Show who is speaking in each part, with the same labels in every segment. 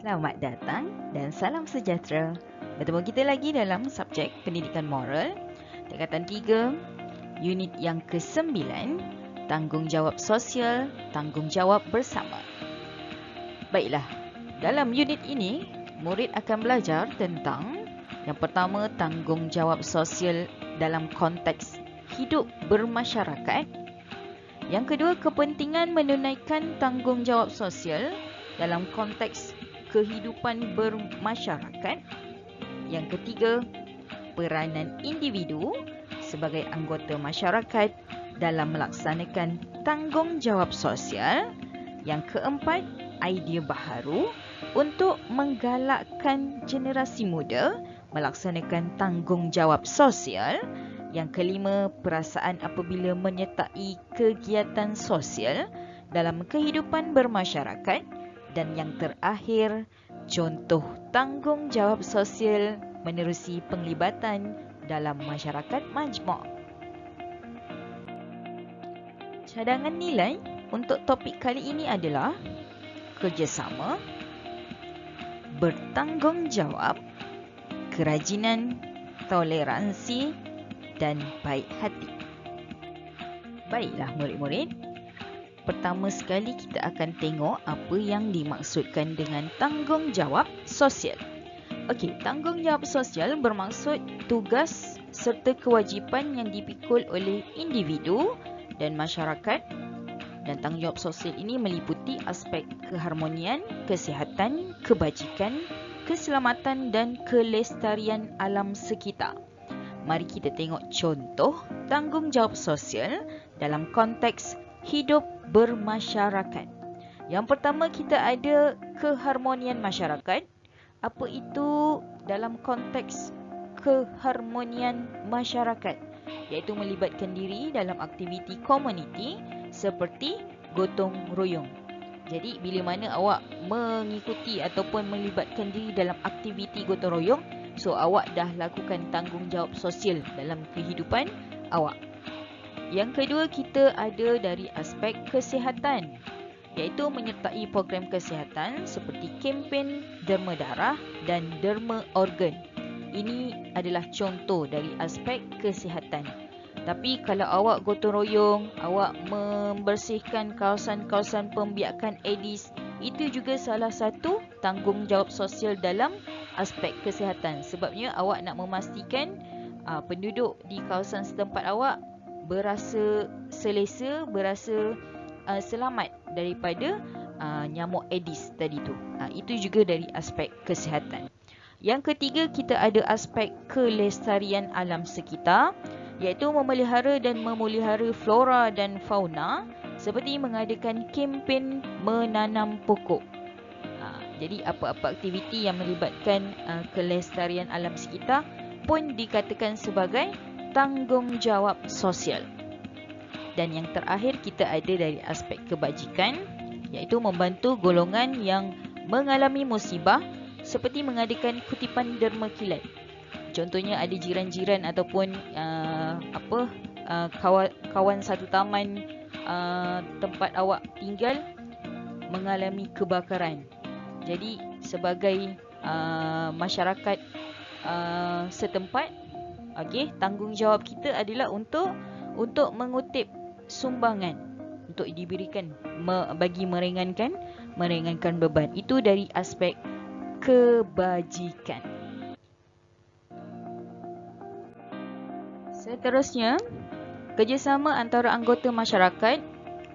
Speaker 1: Selamat datang dan salam sejahtera. Bertemu kita lagi dalam subjek pendidikan moral, tingkatan 3, unit yang ke-9, tanggungjawab sosial, tanggungjawab bersama. Baiklah, dalam unit ini, murid akan belajar tentang yang pertama, tanggungjawab sosial dalam konteks hidup bermasyarakat. Yang kedua, kepentingan menunaikan tanggungjawab sosial dalam konteks kehidupan bermasyarakat. Yang ketiga, peranan individu sebagai anggota masyarakat dalam melaksanakan tanggungjawab sosial. Yang keempat, idea baharu untuk menggalakkan generasi muda melaksanakan tanggungjawab sosial. Yang kelima, perasaan apabila menyertai kegiatan sosial dalam kehidupan bermasyarakat. Dan yang terakhir, contoh tanggungjawab sosial menerusi penglibatan dalam masyarakat majmuk. Cadangan nilai untuk topik kali ini adalah kerjasama, bertanggungjawab, kerajinan, toleransi dan baik hati. Baiklah murid-murid, pertama sekali kita akan tengok apa yang dimaksudkan dengan tanggungjawab sosial. Okey, tanggungjawab sosial bermaksud tugas serta kewajipan yang dipikul oleh individu dan masyarakat. Dan tanggungjawab sosial ini meliputi aspek keharmonian, kesihatan, kebajikan, keselamatan dan kelestarian alam sekitar. Mari kita tengok contoh tanggungjawab sosial dalam konteks hidup bermasyarakat. Yang pertama, kita ada keharmonian masyarakat. Apa itu dalam konteks keharmonian masyarakat? Iaitu melibatkan diri dalam aktiviti komuniti seperti gotong royong. Jadi bila mana awak mengikuti ataupun melibatkan diri dalam aktiviti gotong royong, so awak dah lakukan tanggungjawab sosial dalam kehidupan awak. Yang kedua, kita ada dari aspek kesihatan, iaitu menyertai program kesihatan seperti kempen derma darah dan derma organ. Ini adalah contoh dari aspek kesihatan. Tapi kalau awak gotong royong, awak membersihkan kawasan-kawasan pembiakan Aedes, itu juga salah satu tanggungjawab sosial dalam aspek kesihatan. Sebabnya awak nak memastikan penduduk di kawasan setempat awak berasa selesa, berasa selamat daripada nyamuk Aedes tadi tu. Itu juga dari aspek kesihatan. Yang ketiga, kita ada aspek kelestarian alam sekitar, iaitu memelihara dan memelihara flora dan fauna seperti mengadakan kempen menanam pokok. Jadi apa-apa aktiviti yang melibatkan kelestarian alam sekitar pun dikatakan sebagai tanggungjawab sosial. Dan yang terakhir, kita ada dari aspek kebajikan, iaitu membantu golongan yang mengalami musibah seperti mengadakan kutipan derma kilat. Contohnya ada jiran-jiran ataupun kawan satu taman tempat awak tinggal mengalami kebakaran. Jadi sebagai masyarakat setempat, tanggungjawab kita adalah untuk mengutip sumbangan untuk diberikan bagi meringankan beban. Itu dari aspek kebajikan. Seterusnya, kerjasama antara anggota masyarakat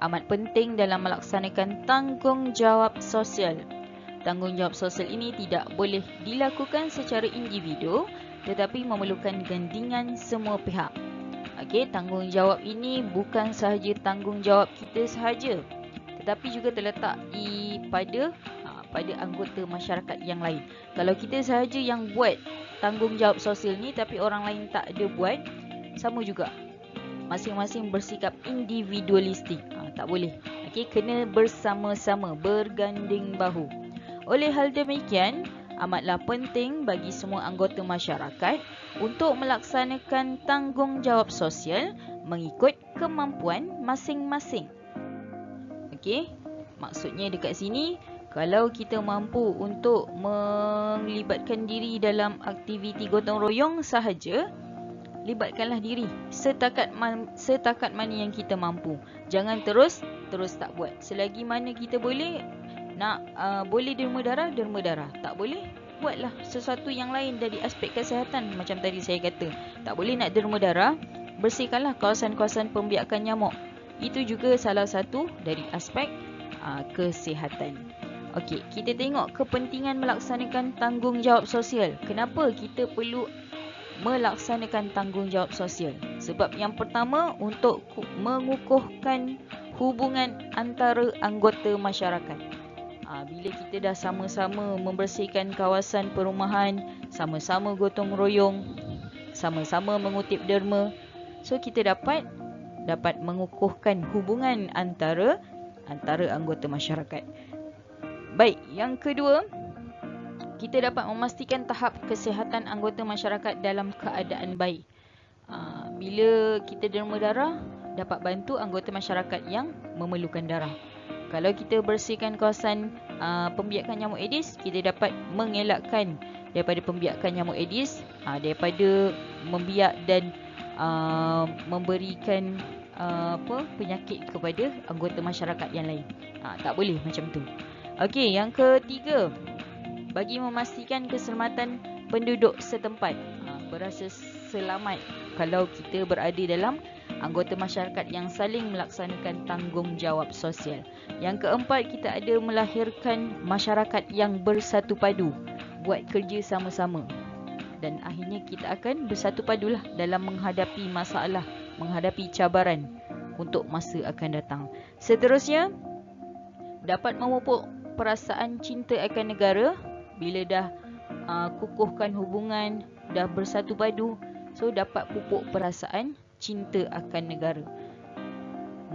Speaker 1: amat penting dalam melaksanakan tanggungjawab sosial. Tanggungjawab sosial ini tidak boleh dilakukan secara individu, tetapi memerlukan gandingan semua pihak. Tanggungjawab ini bukan sahaja tanggungjawab kita sahaja, tetapi juga terletak pada anggota masyarakat yang lain. Kalau kita sahaja yang buat tanggungjawab sosial ni tapi orang lain tak ada buat, sama juga. Masing-masing bersikap individualistik. Tak boleh. Kena bersama-sama, berganding bahu. Oleh hal demikian, amatlah penting bagi semua anggota masyarakat untuk melaksanakan tanggungjawab sosial mengikut kemampuan masing-masing. Maksudnya dekat sini, Kalau kita mampu untuk melibatkan diri dalam aktiviti gotong royong sahaja, libatkanlah diri setakat mana yang kita mampu. Jangan terus tak buat. Selagi mana kita boleh, boleh derma darah. Tak boleh, buatlah sesuatu yang lain dari aspek kesihatan. Macam tadi saya kata, tak boleh nak derma darah, bersihkanlah kawasan-kawasan pembiakan nyamuk. Itu juga salah satu dari aspek kesihatan. Okey, kita tengok kepentingan melaksanakan tanggungjawab sosial. Kenapa kita perlu melaksanakan tanggungjawab sosial? Sebab yang pertama, untuk mengukuhkan hubungan antara anggota masyarakat. Bila kita dah sama-sama membersihkan kawasan perumahan, sama-sama gotong royong, sama-sama mengutip derma, so kita dapat mengukuhkan hubungan antara anggota masyarakat. Baik, yang kedua, kita dapat memastikan tahap kesihatan anggota masyarakat dalam keadaan baik. Bila kita derma darah, dapat bantu anggota masyarakat yang memerlukan darah. Kalau kita bersihkan kawasan pembiakan nyamuk Aedes, kita dapat mengelakkan daripada pembiakan nyamuk Aedes, daripada membiak dan memberikan penyakit kepada anggota masyarakat yang lain. Tak boleh macam tu. Okey, yang ketiga, bagi memastikan keselamatan penduduk setempat, berasa selamat kalau kita berada dalam anggota masyarakat yang saling melaksanakan tanggungjawab sosial. Yang keempat, kita ada melahirkan masyarakat yang bersatu padu, buat kerja sama-sama, dan akhirnya kita akan bersatu padulah dalam menghadapi masalah, menghadapi cabaran untuk masa akan datang. Seterusnya, dapat memupuk perasaan cinta akan negara. Bila dah kukuhkan hubungan, dah bersatu padu, so dapat pupuk perasaan cinta akan negara.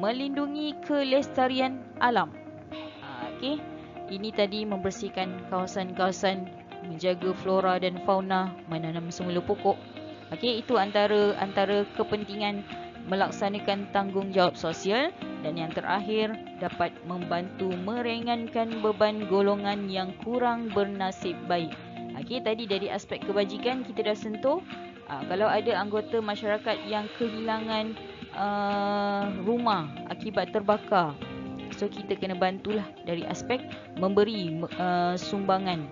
Speaker 1: Melindungi kelestarian alam. Okey, ini tadi membersihkan kawasan-kawasan, menjaga flora dan fauna, menanam semula pokok. Okey, itu antara kepentingan melaksanakan tanggungjawab sosial. Dan yang terakhir, dapat membantu meringankan beban golongan yang kurang bernasib baik. Okey, tadi dari aspek kebajikan kita dah sentuh. Kalau ada anggota masyarakat yang kehilangan rumah akibat terbakar, so kita kena bantulah dari aspek memberi sumbangan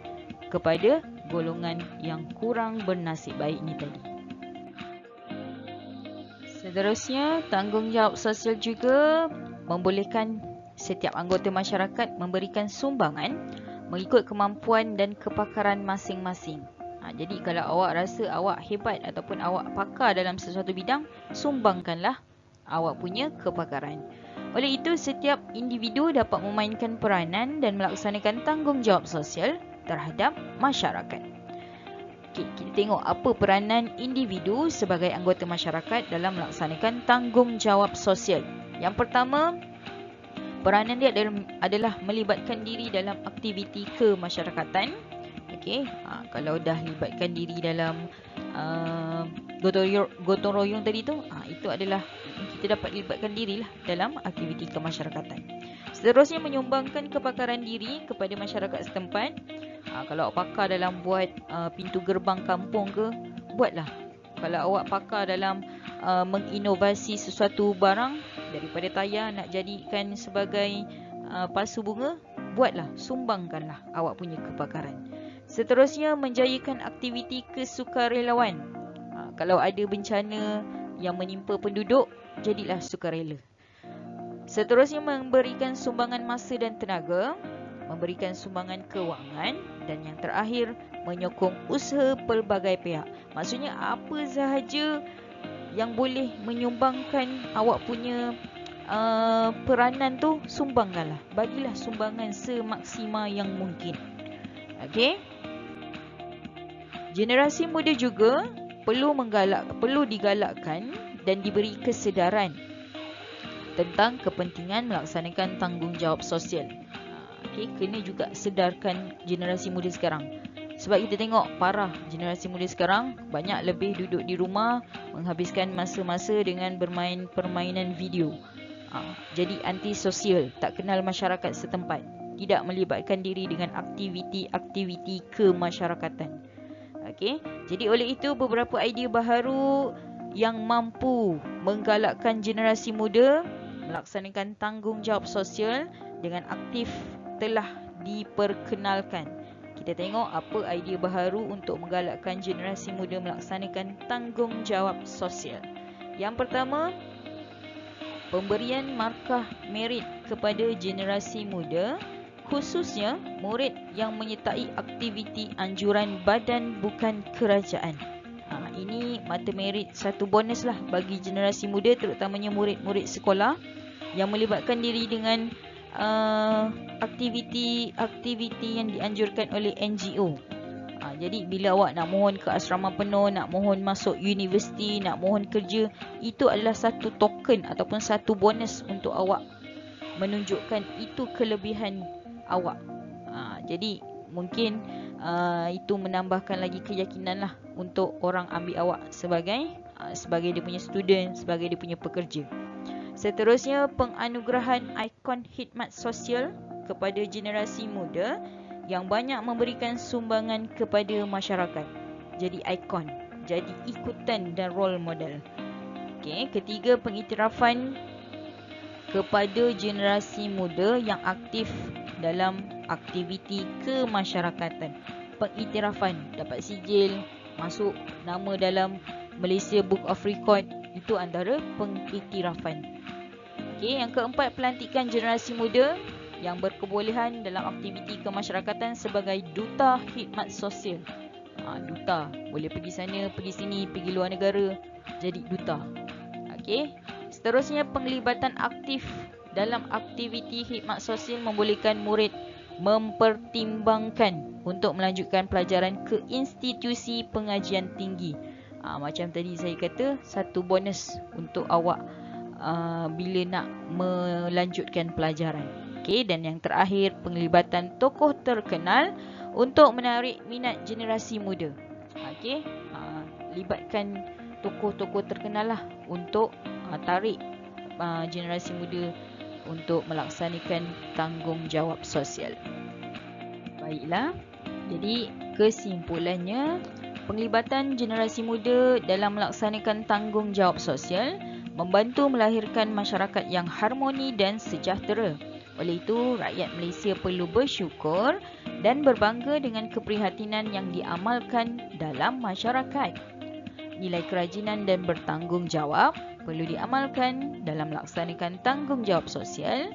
Speaker 1: kepada golongan yang kurang bernasib baik ni tadi. Seterusnya, tanggungjawab sosial juga membolehkan setiap anggota masyarakat memberikan sumbangan mengikut kemampuan dan kepakaran masing-masing. Jadi kalau awak rasa awak hebat ataupun awak pakar dalam sesuatu bidang, sumbangkanlah awak punya kepakaran. Oleh itu, setiap individu dapat memainkan peranan dan melaksanakan tanggungjawab sosial terhadap masyarakat. Okay, kita tengok apa peranan individu sebagai anggota masyarakat dalam melaksanakan tanggungjawab sosial. Yang pertama, peranan dia adalah melibatkan diri dalam aktiviti kemasyarakatan. Okey, kalau dah libatkan diri dalam gotong royong tadi tu, itu adalah kita dapat libatkan dirilah dalam aktiviti kemasyarakatan. Seterusnya, menyumbangkan kepakaran diri kepada masyarakat setempat. Kalau awak pakar dalam buat pintu gerbang kampung ke, buatlah. Kalau awak pakar dalam menginovasi sesuatu barang, daripada tayar nak jadikan sebagai pasu bunga, buatlah, sumbangkanlah awak punya kepakaran. Seterusnya, menjayakan aktiviti kesukarelawan. Kalau ada bencana yang menimpa penduduk, jadilah sukarela. Seterusnya, memberikan sumbangan masa dan tenaga, memberikan sumbangan kewangan, dan yang terakhir, menyokong usaha pelbagai pihak. Maksudnya apa sahaja yang boleh menyumbangkan awak punya peranan tu, sumbangkanlah. Bagilah sumbangan semaksima yang mungkin. Okey. Generasi muda juga perlu digalakkan dan diberi kesedaran tentang kepentingan melaksanakan tanggungjawab sosial. Okay, kena juga sedarkan generasi muda sekarang. Sebab kita tengok parah generasi muda sekarang banyak lebih duduk di rumah, menghabiskan masa-masa dengan bermain permainan video. Jadi antisosial, tak kenal masyarakat setempat. tidak melibatkan diri dengan aktiviti-aktiviti kemasyarakatan. Okey, jadi oleh itu beberapa idea baharu yang mampu menggalakkan generasi muda melaksanakan tanggungjawab sosial dengan aktif telah diperkenalkan. Kita tengok apa idea baharu untuk menggalakkan generasi muda melaksanakan tanggungjawab sosial. Yang pertama, pemberian markah merit kepada generasi muda, khususnya murid yang menyertai aktiviti anjuran badan bukan kerajaan. Ini mata merit satu bonus lah bagi generasi muda, terutamanya murid-murid sekolah yang melibatkan diri dengan aktiviti-aktiviti yang dianjurkan oleh NGO. Jadi bila awak nak mohon ke asrama penuh, nak mohon masuk universiti, nak mohon kerja, itu adalah satu token ataupun satu bonus untuk awak menunjukkan itu kelebihan awak. Jadi mungkin itu menambahkan lagi keyakinan lah untuk orang ambil awak sebagai dia punya student, sebagai dia punya pekerja. Seterusnya, penganugerahan ikon khidmat sosial kepada generasi muda yang banyak memberikan sumbangan kepada masyarakat. Jadi ikon, jadi ikutan dan role model. Okey, ketiga, pengiktirafan kepada generasi muda yang aktif dalam aktiviti kemasyarakatan. Pengiktirafan, dapat sijil, masuk nama dalam Malaysia Book of Record, itu antara pengiktirafan. Okey, yang keempat, pelantikan generasi muda yang berkebolehan dalam aktiviti kemasyarakatan sebagai duta khidmat sosial. Duta, boleh pergi sana, pergi sini, pergi luar negara, jadi duta. Okey, seterusnya, penglibatan aktif dalam aktiviti khidmat sosial membolehkan murid mempertimbangkan untuk melanjutkan pelajaran ke institusi pengajian tinggi. Macam tadi saya kata, satu bonus untuk awak bila nak melanjutkan pelajaran. Okey, dan yang terakhir, penglibatan tokoh terkenal untuk menarik minat generasi muda. Okey, libatkan tokoh-tokoh terkenal lah untuk tarik generasi muda untuk melaksanakan tanggungjawab sosial. Baiklah, jadi kesimpulannya, penglibatan generasi muda dalam melaksanakan tanggungjawab sosial membantu melahirkan masyarakat yang harmoni dan sejahtera. Oleh itu, rakyat Malaysia perlu bersyukur dan berbangga dengan keprihatinan yang diamalkan dalam masyarakat. Nilai kerajinan dan bertanggungjawab perlu diamalkan dalam melaksanakan tanggungjawab sosial,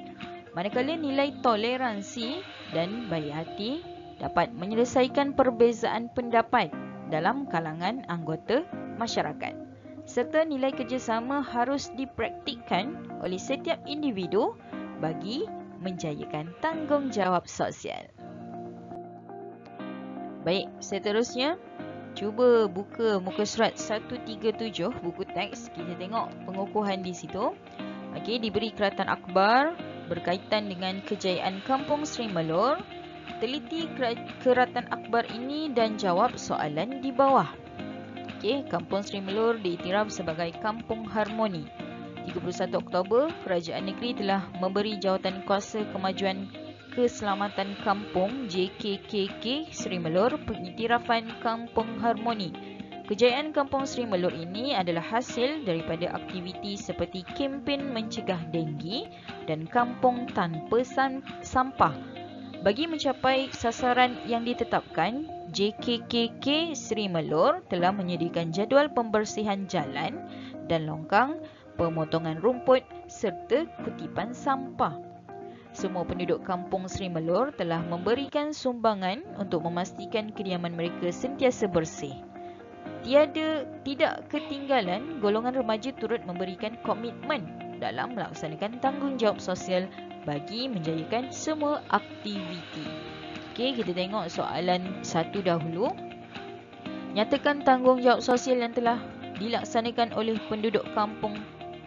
Speaker 1: manakala nilai toleransi dan baik hati dapat menyelesaikan perbezaan pendapat dalam kalangan anggota masyarakat. Serta nilai kerjasama harus dipraktikkan oleh setiap individu bagi menjayakan tanggungjawab sosial. Baik, seterusnya, cuba buka muka surat 137 buku teks. Kita tengok pengukuhan di situ. Okey, diberi keratan akhbar berkaitan dengan kejayaan Kampung Seri Melur. Teliti keratan akhbar ini dan jawab soalan di bawah. Okey, Kampung Seri Melur diiktiraf sebagai Kampung Harmoni. 31 Oktober, Kerajaan Negeri telah memberi Jawatan Kuasa Kemajuan Keselamatan Kampung JKKK Seri Melur pengiktirafan Kampung Harmoni. Kejayaan Kampung Seri Melur ini adalah hasil daripada aktiviti seperti kempen mencegah denggi dan kampung tanpa sampah. Bagi mencapai sasaran yang ditetapkan, JKKK Seri Melur telah menyediakan jadual pembersihan jalan dan longkang, pemotongan rumput serta kutipan sampah. Semua penduduk Kampung Seri Melur telah memberikan sumbangan untuk memastikan kediaman mereka sentiasa bersih. Tidak ketinggalan, golongan remaja turut memberikan komitmen dalam melaksanakan tanggungjawab sosial bagi menjayakan semua aktiviti. Okey, kita tengok soalan satu dahulu. Nyatakan tanggungjawab sosial yang telah dilaksanakan oleh penduduk Kampung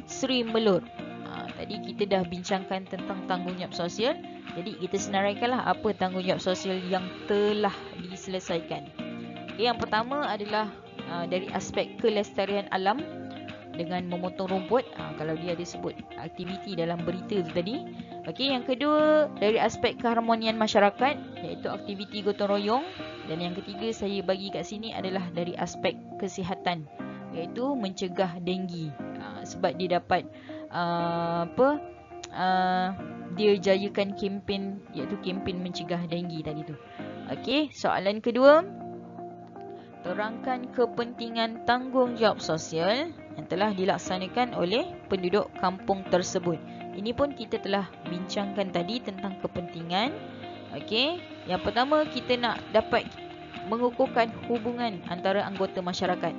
Speaker 1: Seri Melur. Tadi kita dah bincangkan tentang tanggungjawab sosial. Jadi kita senaraikanlah apa tanggungjawab sosial yang telah diselesaikan. Okay, yang pertama adalah dari aspek kelestarian alam dengan memotong rumput. Kalau dia ada sebut aktiviti dalam berita tu tadi. Okey, yang kedua dari aspek keharmonian masyarakat, iaitu aktiviti gotong royong. Dan yang ketiga saya bagi kat sini adalah dari aspek kesihatan, iaitu mencegah denggi. Sebab dia dapat dia jayakan kempen, iaitu kempen mencegah denggi tadi tu. Okey, soalan kedua. Terangkan kepentingan tanggungjawab sosial yang telah dilaksanakan oleh penduduk kampung tersebut. Ini pun kita telah bincangkan tadi tentang kepentingan. Okey, yang pertama kita nak dapat mengukuhkan hubungan antara anggota masyarakat,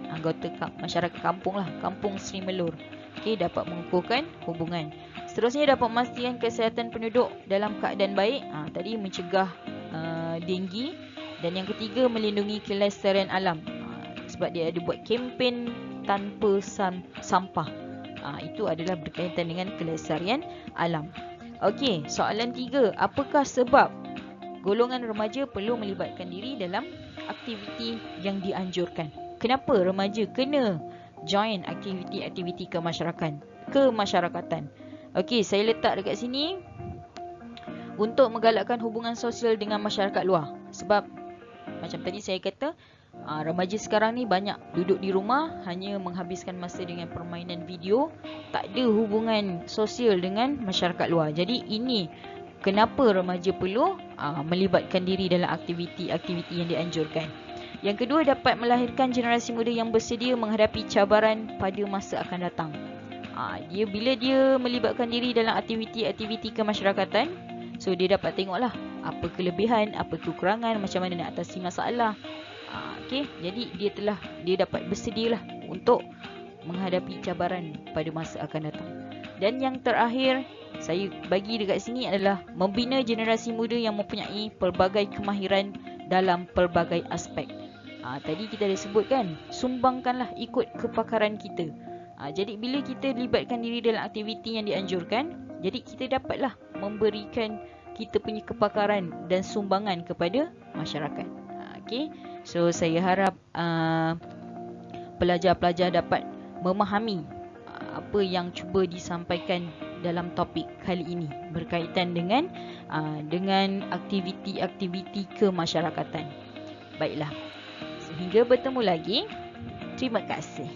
Speaker 1: masyarakat kampung lah, kampung Sri Melur. Okey, dapat mengukuhkan hubungan. Seterusnya dapat memastikan kesihatan penduduk dalam keadaan baik. Tadi mencegah denggi. Dan yang ketiga melindungi kelestarian alam. Sebab dia ada buat kempen tanpa sampah. Itu adalah berkaitan dengan kelestarian alam. Okey, soalan 3. Apakah sebab golongan remaja perlu melibatkan diri dalam aktiviti yang dianjurkan? Kenapa remaja kena join aktiviti-aktiviti kemasyarakatan? Okey, saya letak dekat sini untuk menggalakkan hubungan sosial dengan masyarakat luar. Sebab macam tadi saya kata, remaja sekarang ni banyak duduk di rumah, hanya menghabiskan masa dengan permainan video, tak ada hubungan sosial dengan masyarakat luar. Jadi ini kenapa remaja perlu melibatkan diri dalam aktiviti-aktiviti yang dianjurkan. Yang kedua, dapat melahirkan generasi muda yang bersedia menghadapi cabaran pada masa akan datang. Bila dia melibatkan diri dalam aktiviti-aktiviti kemasyarakatan, so dia dapat tengoklah apa kelebihan, apa kekurangan, macam mana nak atasi masalah. Okey, jadi dia dapat bersedialah untuk menghadapi cabaran pada masa akan datang. Dan yang terakhir saya bagi dekat sini adalah membina generasi muda yang mempunyai pelbagai kemahiran dalam pelbagai aspek. Tadi kita dah sebutkan, sumbangkanlah ikut kepakaran kita. Jadi bila kita libatkan diri dalam aktiviti yang dianjurkan, jadi kita dapatlah memberikan kita punya kepakaran dan sumbangan kepada masyarakat. Okey, so saya harap pelajar-pelajar dapat memahami apa yang cuba disampaikan dalam topik kali ini berkaitan dengan aktiviti-aktiviti kemasyarakatan. Baiklah, sehingga bertemu lagi. Terima kasih.